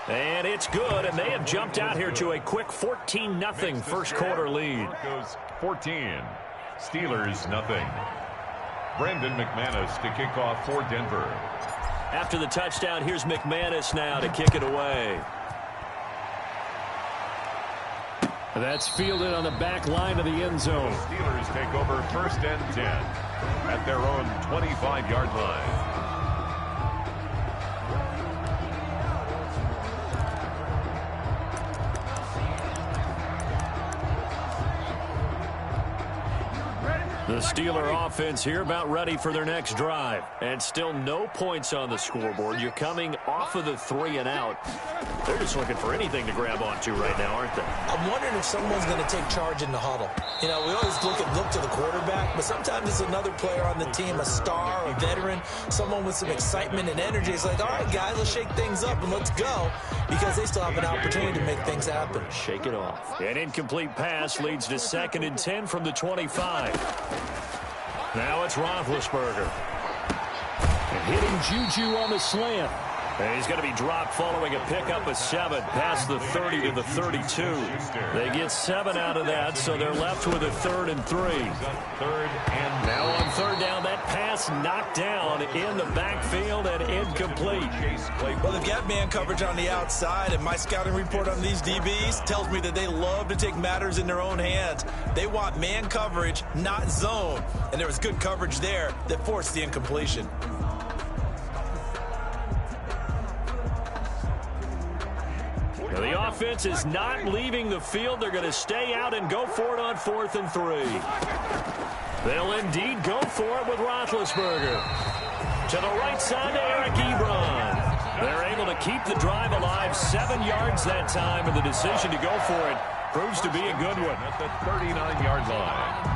And it's good, and they have jumped out here to a quick 14-0 first quarter lead. Goes 14. Steelers nothing. Brandon McManus to kick off for Denver. After the touchdown, here's McManus now to kick it away. That's fielded on the back line of the end zone. Steelers take over 1st and 10 at their own 25-yard line. The Steeler offense here about ready for their next drive. And still no points on the scoreboard. You're coming off of the 3 and out. They're just looking for anything to grab onto right now, aren't they? I'm wondering if someone's going to take charge in the huddle. You know, we always look to the quarterback, but sometimes it's another player on the team, a star, a veteran, someone with some excitement and energy. It's like, all right, guys, let's shake things up and let's go, because they still have an opportunity to make things happen. Shake it off. An incomplete pass leads to 2nd and 10 from the 25. Now it's Roethlisberger. And hitting Juju on the slant. And he's going to be dropped following a pickup of 7 past the 30 to the 32. They get 7 out of that, so they're left with a 3rd and 3. Now on 3rd down, that pass knocked down in the backfield and incomplete. Well, they've got man coverage on the outside, and my scouting report on these DBs tells me that they love to take matters in their own hands. They want man coverage, not zone. And there was good coverage there that forced the incompletion. Now the offense is not leaving the field. They're going to stay out and go for it on 4th and 3. They'll indeed go for it with Roethlisberger. To the right side to Eric Ebron. They're able to keep the drive alive, 7 yards that time, and the decision to go for it proves to be a good one. At the 39-yard line.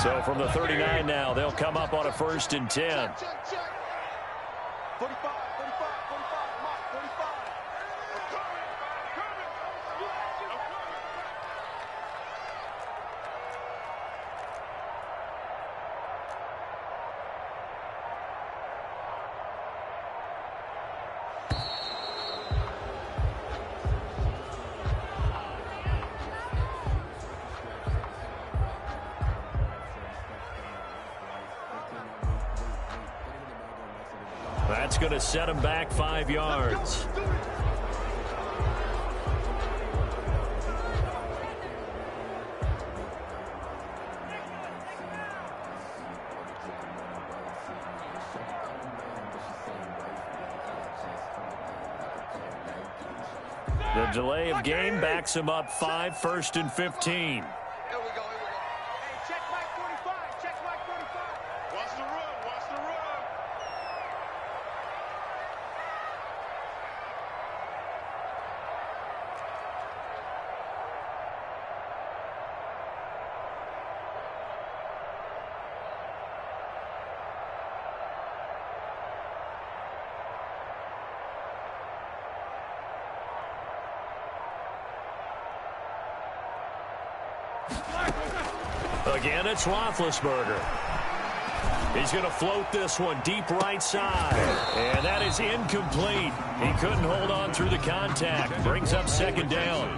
So from the 39 now, they'll come up on a 1st and 10. That's going to set him back 5 yards. The delay of game backs him up 5, 1st and 15. Again, it's Roethlisberger. He's going to float this one deep right side. And that is incomplete. He couldn't hold on through the contact. Brings up 2nd down.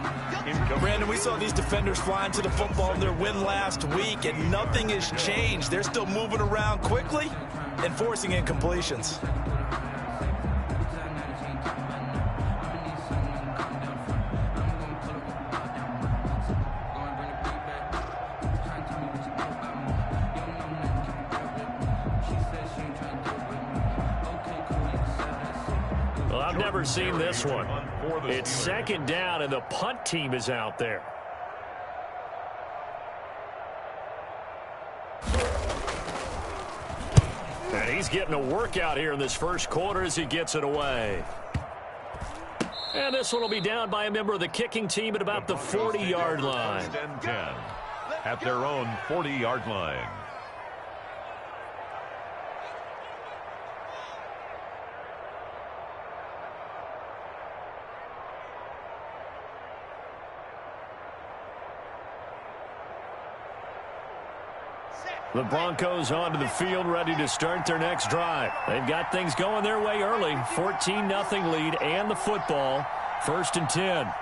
Brandon, we saw these defenders flying to the football in their win last week, and nothing has changed. They're still moving around quickly and forcing incompletions. I've never seen this one. It's 2nd down, and the punt team is out there. And he's getting a workout here in this first quarter as he gets it away. And this one will be down by a member of the kicking team at about the 40-yard line. 1st and 10 at their own 40-yard line. The Broncos onto the field, ready to start their next drive. They've got things going their way early. 14-0 lead and the football. 1st and 10.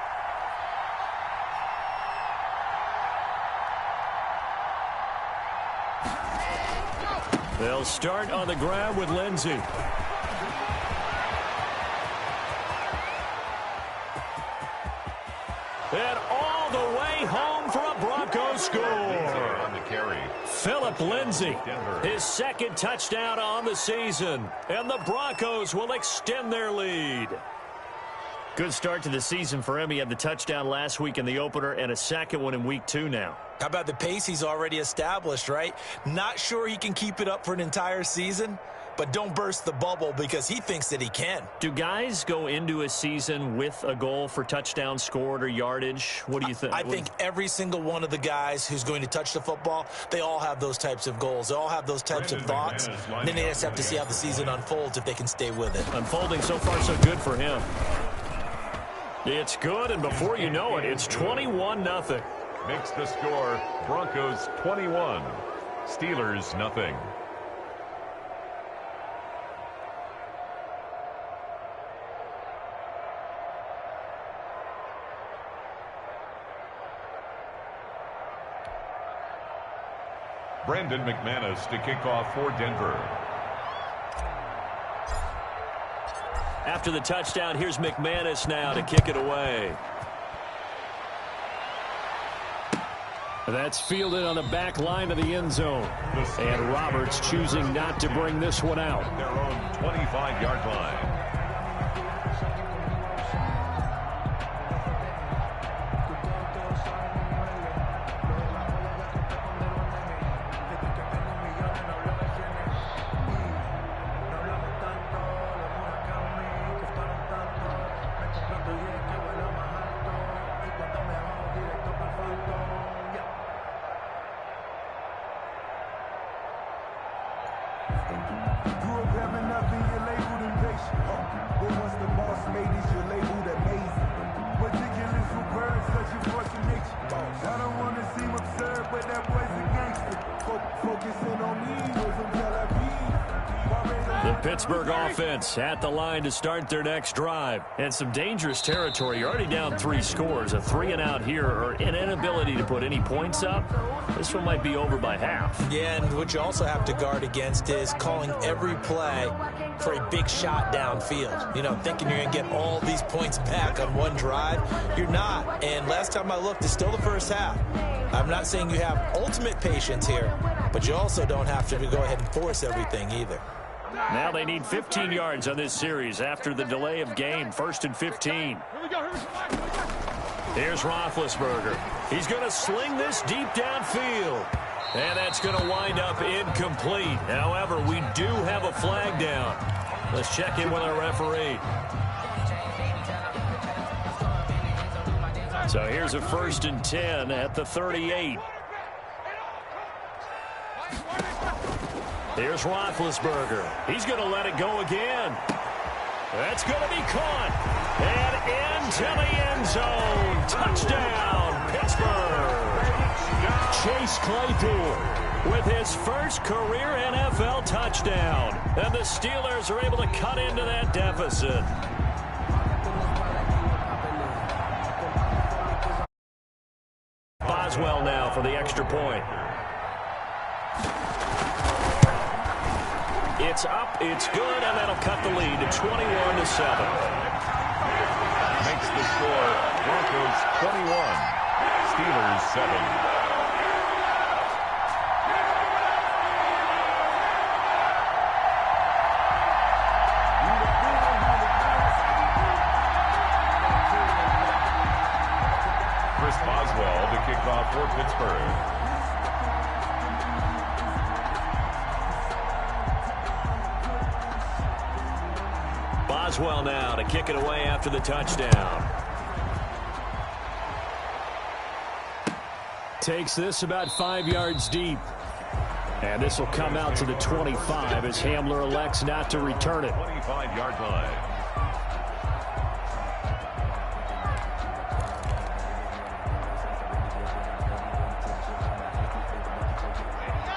They'll start on the ground with Lindsey. And all the way home for a Broncos score. On the carry. Phillip Lindsay, his 2nd touchdown on the season. And the Broncos will extend their lead. Good start to the season for him. He had the touchdown last week in the opener and a 2nd one in week 2 now. How about the pace he's already established, right? Not sure he can keep it up for an entire season, but don't burst the bubble because he thinks that he can. Do guys go into a season with a goal for touchdowns scored or yardage? What do you think? I think every single one of the guys who's going to touch the football, they all have those types of goals. They all have those types of thoughts. Then they just have to see how the season unfolds if they can stay with it. Unfolding so far so good for him. It's good, and before you know it, it's 21-0. Makes the score Broncos 21, Steelers nothing. Brandon McManus to kick off for Denver. After the touchdown, here's McManus now to kick it away. That's fielded on the back line of the end zone. And Roberts choosing not to bring this one out. Their own 25-yard line. Pittsburgh offense at the line to start their next drive. And some dangerous territory. You're already down 3 scores. A 3-and-out here or an inability to put any points up. This one might be over by half. Yeah, and what you also have to guard against is calling every play for a big shot downfield. You know, thinking you're going to get all these points back on one drive. You're not. And last time I looked, it's still the first half. I'm not saying you have ultimate patience here, but you also don't have to go ahead and force everything either. Now they need 15 yards on this series after the delay of game. 1st and 15. Here's Roethlisberger. He's going to sling this deep downfield. And that's going to wind up incomplete. However, we do have a flag down. Let's check in with our referee. So here's a 1st and 10 at the 38. Here's Roethlisberger. He's going to let it go again. That's going to be caught. And into the end zone. Touchdown, Pittsburgh. Chase Claypool with his first career NFL touchdown. And the Steelers are able to cut into that deficit. Boswell now for the extra point. It's up, it's good, and that'll cut the lead to 21-7. Makes the score Broncos 21, Steelers 7. Chris Boswell to kick off for Pittsburgh. Boswell now to kick it away after the touchdown. Takes this about 5 yards deep. And this will come out to the 25 as Hamler elects not to return it. 25-yard line.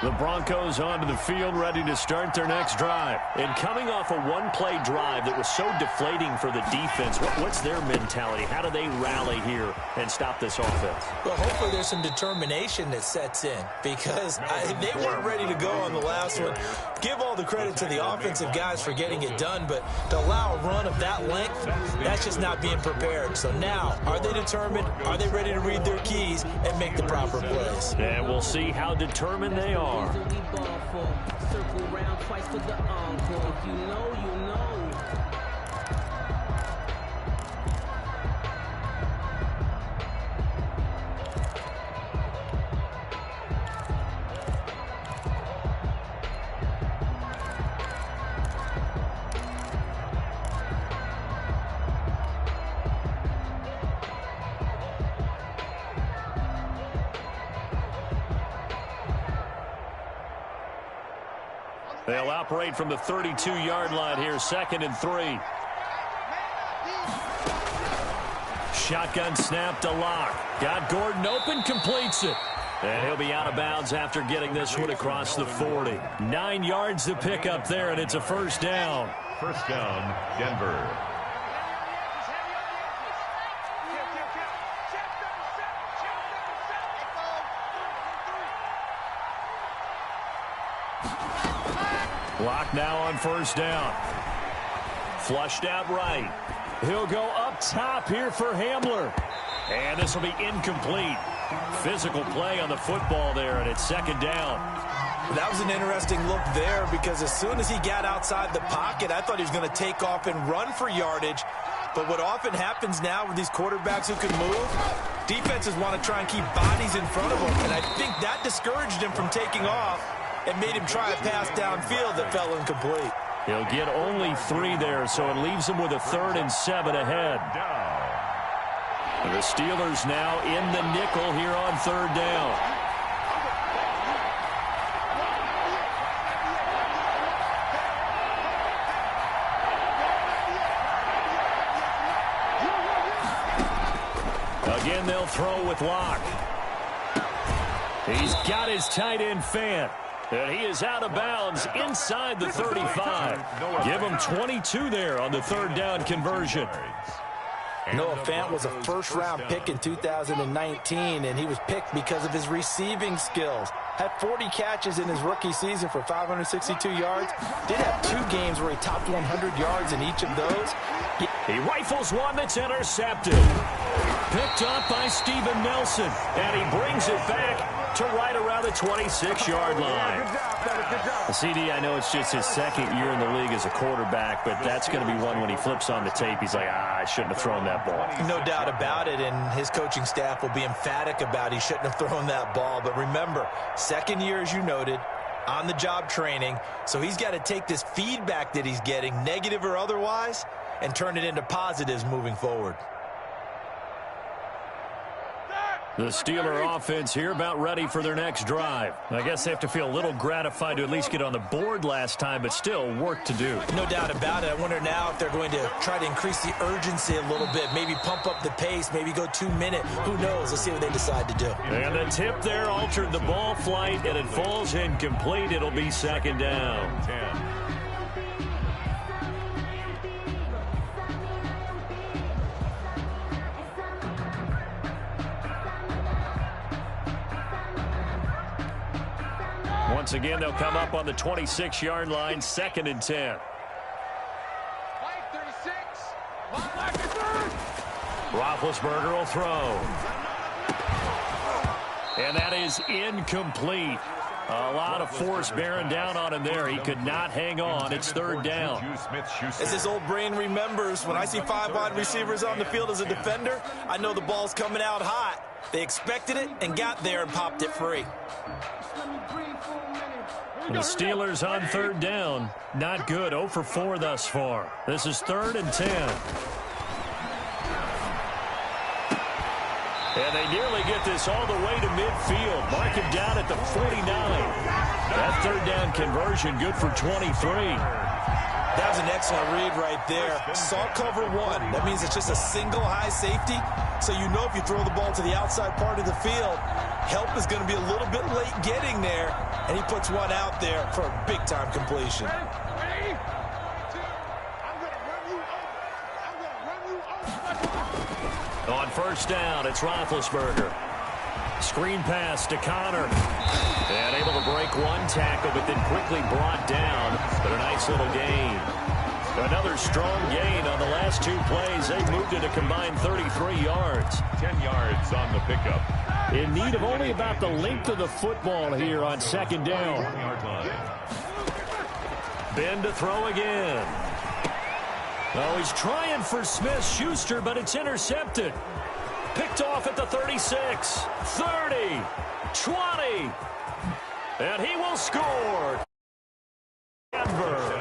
The Broncos onto the field, ready to start their next drive. And coming off a one-play drive that was so deflating for the defense, what's their mentality? How do they rally here and stop this offense? Well, hopefully there's some determination that sets in, because they weren't ready to go on the last one. Give all the credit to the offensive guys for getting it done, but to allow a run of that length, that's just not being prepared. So now, are they determined? Are they ready to read their keys and make the proper plays? And we'll see how determined they are. Circle round twice for the encore. You know, you know. They'll operate from the 32-yard line here, 2nd and 3. Shotgun snap to Locke. Got Gordon open, completes it. And he'll be out of bounds after getting this one across the 40. 9 yards to pick up there, and it's a first down. First down, Denver. Locke now on first down. Flushed out right. He'll go up top here for Hamler. And this will be incomplete. Physical play on the football there, and it's 2nd down. That was an interesting look there, because as soon as he got outside the pocket, I thought he was going to take off and run for yardage. But what often happens now with these quarterbacks who can move, defenses want to try and keep bodies in front of them. And I think that discouraged him from taking off and made him try a pass downfield that fell incomplete. He'll get only 3 there, so it leaves him with a 3rd and 7 ahead. And the Steelers now in the nickel here on 3rd down. Again, they'll throw with Locke. He's got his tight end Fant. And he is out of bounds inside the 35. Give him 22 there on the 3rd down conversion. Noah Fant was a first-round pick in 2019, and he was picked because of his receiving skills. Had 40 catches in his rookie season for 562 yards. Did have 2 games where he topped 100 yards in each of those. He rifles one that's intercepted. Picked up by Steven Nelson, and he brings it back to right around the 26-yard line. CD, I know it's just his 2nd year in the league as a quarterback, but that's going to be one when he flips on the tape. He's like, I shouldn't have thrown that ball. No doubt about it, and his coaching staff will be emphatic about he shouldn't have thrown that ball. But remember, 2nd year, as you noted, on-the-job training, so he's got to take this feedback that he's getting, negative or otherwise, and turn it into positives moving forward. The Steeler offense here about ready for their next drive. I guess they have to feel a little gratified to at least get on the board last time, but still work to do. No doubt about it. I wonder now if they're going to try to increase the urgency a little bit, maybe pump up the pace, maybe go 2-minute. Who knows? Let's see what they decide to do. And the tip there altered the ball flight, and it falls incomplete. It'll be 2nd down. 10. Once again, they'll come up on the 26-yard line, 2nd and 10. Roethlisberger will throw. And that is incomplete. A lot of force bearing down on him there. He could not hang on. It's 3rd down. As his old brain remembers, when I see 5 wide receivers on the field as a defender, I know the ball's coming out hot. They expected it and got there and popped it free. The Steelers on 3rd down. Not good. 0 for 4 thus far. This is 3rd and 10. And they nearly get this all the way to midfield. Mark him down at the 49. That 3rd down conversion good for 23. That was an excellent read right there. Saw cover 1. That means it's just a single high safety. So you know if you throw the ball to the outside part of the field, help is going to be a little bit late getting there, and he puts one out there for a big-time completion. On first down, it's Roethlisberger. Screen pass to Connor. And able to break one tackle, but then quickly brought down. But a nice little gain. Another strong gain on the last two plays. They moved it a combined 33 yards. 10 yards on the pickup. In need of only about the length of the football here on second down. Ben to throw again. Oh, he's trying for Smith-Schuster, but it's intercepted. Picked off at the 36, 30, 20. And he will score. Denver.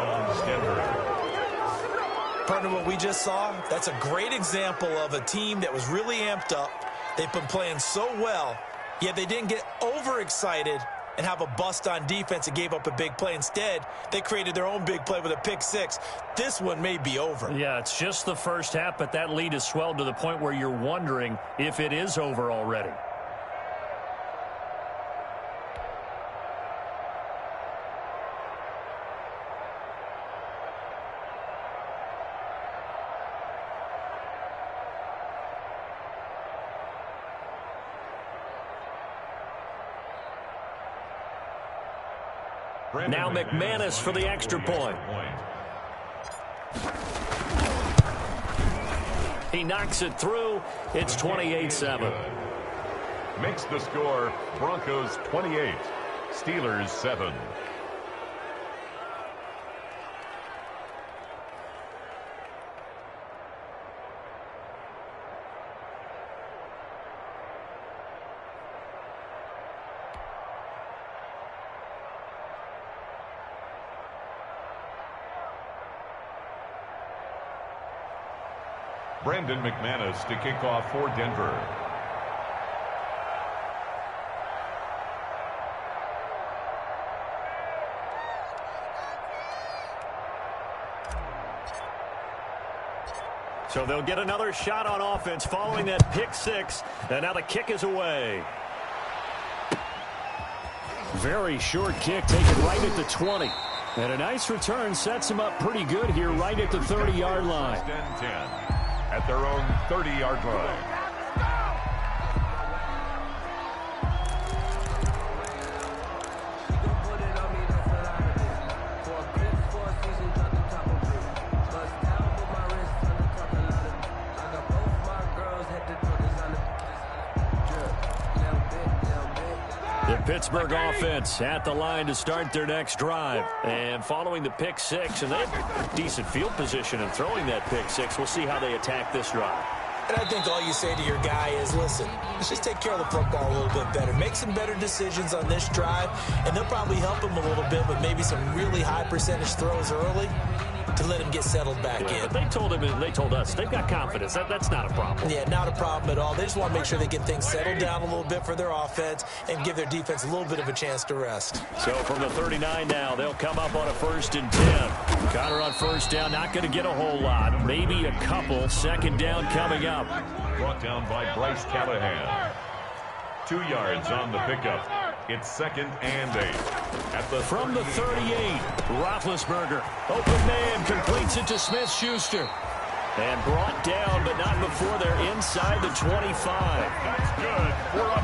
Partner, what we just saw, that's a great example of a team that was really amped up. They've been playing so well, yet they didn't get overexcited and have a bust on defense and gave up a big play. Instead, they created their own big play with a pick six. This one may be over. Yeah, it's just the first half, but that lead has swelled to the point where you're wondering if it is over already. Now McManus for the extra point. He knocks it through. It's 28-7. Makes the score Broncos 28, Steelers 7. Brandon McManus to kick off for Denver. So they'll get another shot on offense following that pick six. And now the kick is away. Very short kick taken right at the 20. And a nice return sets him up pretty good here right at the 30-yard line. 10-10. At their own 30-yard line. The Pittsburgh offense at the line to start their next drive. And following the pick six, and they have decent field position in throwing that pick six. We'll see how they attack this drive. And I think all you say to your guy is, listen, let's just take care of the football a little bit better. Make some better decisions on this drive, and they'll probably help him a little bit with maybe some really high percentage throws early to let him get settled back in. But they told him and they told us they've got confidence. That's not a problem. Yeah, not a problem at all. They just want to make sure they get things settled down a little bit for their offense and give their defense a little bit of a chance to rest. So from the 39 now, they'll come up on a 1st and 10. Connor on first down, not going to get a whole lot. Maybe a couple. Second down coming up. Brought down by Bryce Callahan. 2 yards on the pickup. It's 2nd and 8. From the 38, Roethlisberger. Open man, completes it to Smith-Schuster. And brought down, but not before they're inside the 25. That's good.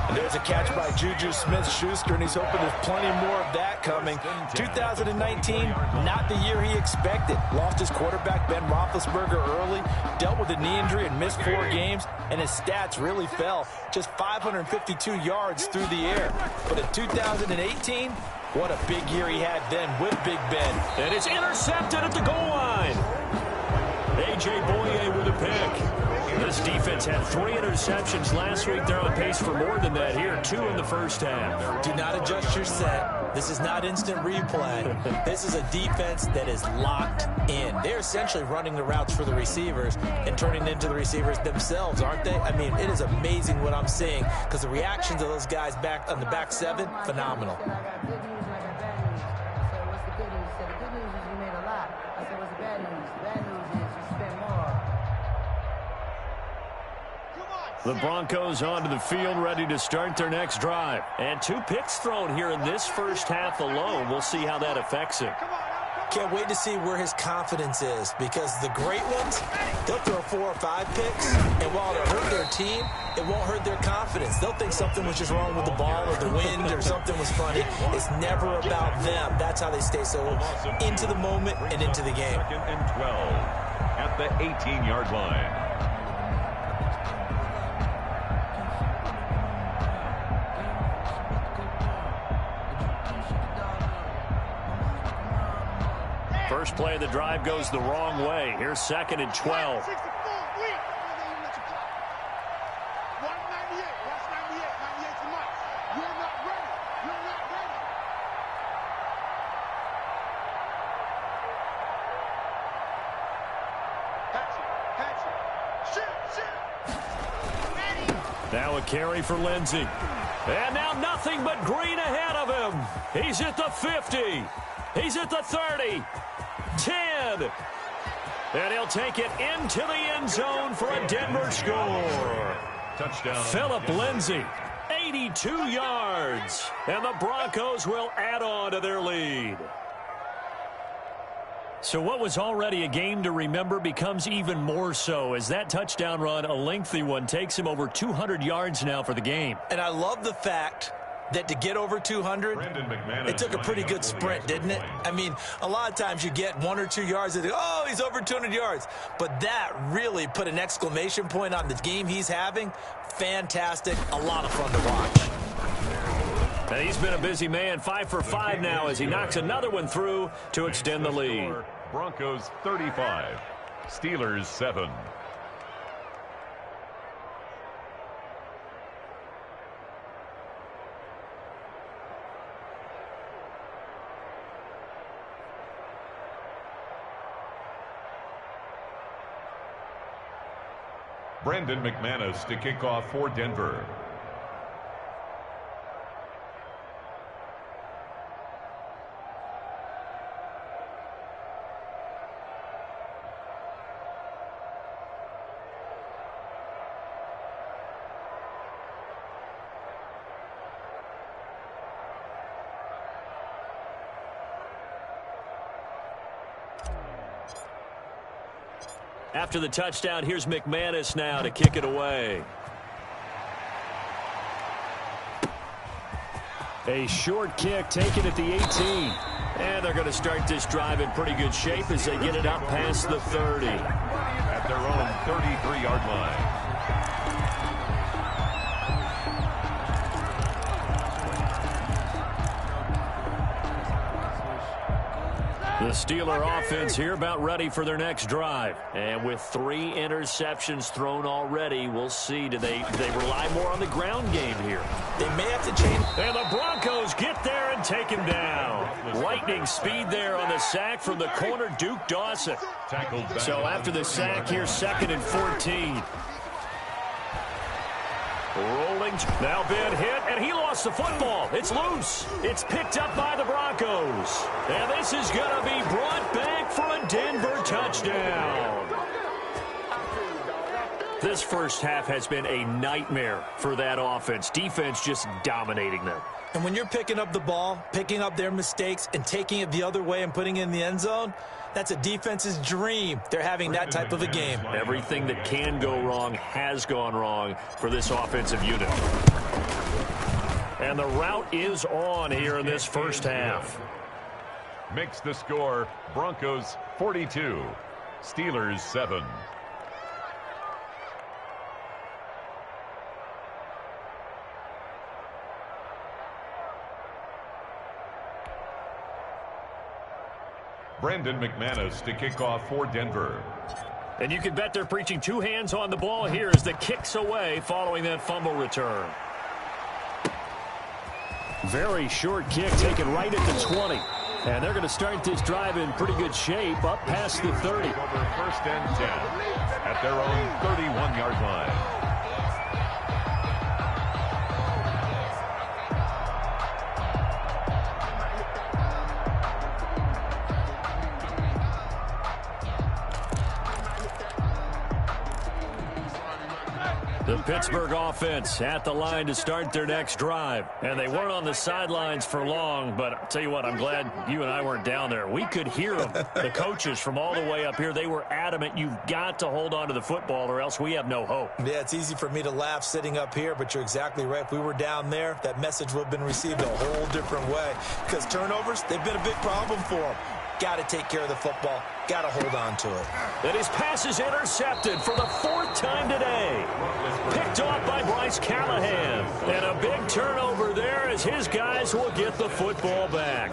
And there's a catch by Juju Smith-Schuster, and he's hoping there's plenty more of that coming. 2019, not the year he expected. Lost his quarterback, Ben Roethlisberger, early. Dealt with a knee injury and missed 4 games, and his stats really fell. Just 552 yards through the air. But in 2018, what a big year he had then with Big Ben. And it's intercepted at the goal line. A.J. Boye with a pick. This defense had 3 interceptions last week. They're on pace for more than that here. 2 in the first half. Do not adjust your set. This is not instant replay. This is a defense that is locked in. They're essentially running the routes for the receivers and turning into the receivers themselves, aren't they? I mean, it is amazing what I'm seeing because the reactions of those guys back on the back 7, phenomenal. The Broncos onto the field, ready to start their next drive. And 2 picks thrown here in this first half alone. We'll see how that affects him. Can't wait to see where his confidence is, because the great ones, they'll throw 4 or 5 picks, and while it'll hurt their team, it won't hurt their confidence. They'll think something was just wrong with the ball or the wind or something was funny. It's never about them. That's how they stay so into the moment and into the game. 2nd and 12 at the 18-yard line. First play of the drive goes the wrong way. Here's 2nd and 12. Now a carry for Lindsey. And now nothing but green ahead of him. He's at the 50. He's at the 30. 10. And he'll take it into the end zone for a Denver score. Touchdown. Phillip Lindsey, 82 yards. And the Broncos will add on to their lead. So what was already a game to remember becomes even more so as that touchdown run, a lengthy one, takes him over 200 yards now for the game. And I love the fact that to get over 200, it took a pretty good sprint, didn't it? I mean, a lot of times you get 1 or 2 yards and oh, he's over 200 yards. But that really put an exclamation point on the game he's having. Fantastic. A lot of fun to watch. And he's been a busy man, 5 for 5 now as he knocks another one through to extend the lead. Broncos 35, Steelers 7. Brandon McManus to kick off for Denver. After the touchdown, here's McManus now to kick it away. A short kick taken at the 18. And they're going to start this drive in pretty good shape as they get it up past the 30. At their own 33-yard line. The Steeler offense here about ready for their next drive. And with 3 interceptions thrown already, we'll see. Do they rely more on the ground game here? They may have to change. And the Broncos get there and take him down. Lightning speed there on the sack from the corner, Duke Dawson. So after the sack, here's 2nd and 14. Rolling, now been hit, and he lost the football. It's loose. It's picked up by the Broncos. And this is going to be brought back for a Denver touchdown. This first half has been a nightmare for that offense. Defense just dominating them. And when you're picking up the ball, picking up their mistakes, and taking it the other way and putting it in the end zone, that's a defense's dream. They're having that type of a game. Everything that can go wrong has gone wrong for this offensive unit. And the route is on here in this first half. Makes the score Broncos 42, Steelers 7. Brandon McManus to kick off for Denver. And you can bet they're preaching 2 hands on the ball here as the kick's away following that fumble return. Very short kick taken right at the 20. And they're going to start this drive in pretty good shape up past the 30. Over 1st and 10 at their own 31-yard line. The Pittsburgh offense at the line to start their next drive. And they weren't on the sidelines for long, but I'll tell you what, I'm glad you and I weren't down there. We could hear them, the coaches from all the way up here. They were adamant, you've got to hold on to the football or else we have no hope. Yeah, it's easy for me to laugh sitting up here, but you're exactly right. If we were down there, that message would have been received a whole different way. Because turnovers, they've been a big problem for them. Got to take care of the football. Got to hold on to it. And his pass is intercepted for the 4th time today. Picked off by Bryce Callahan. And a big turnover there as his guys will get the football back.